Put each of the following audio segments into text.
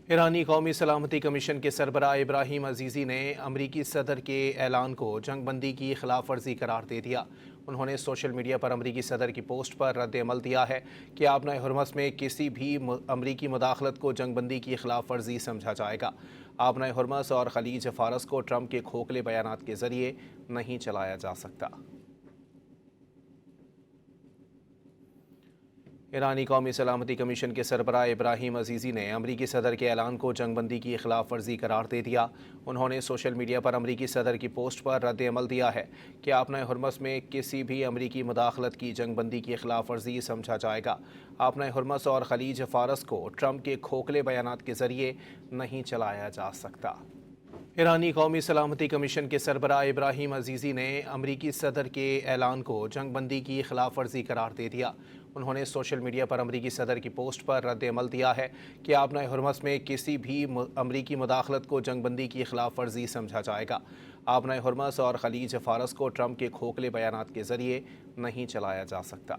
ایرانی قومی سلامتی کمیشن کے سربراہ ابراہیم عزیزی نے امریکی صدر کے اعلان کو جنگ بندی کی خلاف ورزی قرار دے دیا۔ انہوں نے سوشل میڈیا پر امریکی صدر کی پوسٹ پر رد عمل دیا ہے کہ آبنائے ہرمز میں کسی بھی امریکی مداخلت کو جنگ بندی کی خلاف ورزی سمجھا جائے گا۔ آبنائے ہرمز اور خلیج فارس کو ٹرمپ کے کھوکھلے بیانات کے ذریعے نہیں چلایا جا سکتا۔ ایرانی قومی سلامتی کمیشن کے سربراہ ابراہیم عزیزی نے امریکی صدر کے اعلان کو جنگ بندی کی خلاف ورزی قرار دے دیا۔ انہوں نے سوشل میڈیا پر امریکی صدر کی پوسٹ پر رد عمل دیا ہے کہ آبنائے ہرمز میں کسی بھی امریکی مداخلت کی جنگ بندی کی خلاف ورزی سمجھا جائے گا۔ آبنائے ہرمز اور خلیج فارس کو ٹرمپ کے کھوکھلے بیانات کے ذریعے نہیں چلایا جا سکتا۔ ایرانی قومی سلامتی کمیشن کے سربراہ ابراہیم عزیزی نے امریکی صدر کے اعلان کو جنگ بندی کی خلاف ورزی قرار دے دیا۔ انہوں نے سوشل میڈیا پر امریکی صدر کی پوسٹ پر رد عمل دیا ہے کہ آبنائے ہرمز میں کسی بھی امریکی مداخلت کو جنگ بندی کی خلاف ورزی سمجھا جائے گا۔ آبنائے ہرمز اور خلیج فارس کو ٹرمپ کے کھوکھلے بیانات کے ذریعے نہیں چلایا جا سکتا۔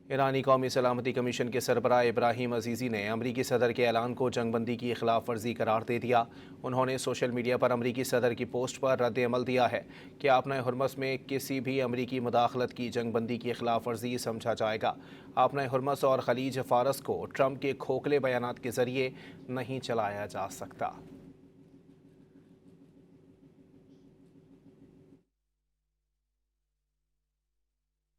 ایرانی قومی سلامتی کمیشن کے سربراہ ابراہیم عزیزی نے امریکی صدر کے اعلان کو جنگ بندی کی خلاف ورزی قرار دے دیا۔ انہوں نے سوشل میڈیا پر امریکی صدر کی پوسٹ پر رد عمل دیا ہے کہ آبنائے ہرمز میں کسی بھی امریکی مداخلت کی جنگ بندی کی خلاف ورزی سمجھا جائے گا۔ آبنائے ہرمز اور خلیج فارس کو ٹرمپ کے کھوکھلے بیانات کے ذریعے نہیں چلایا جا سکتا۔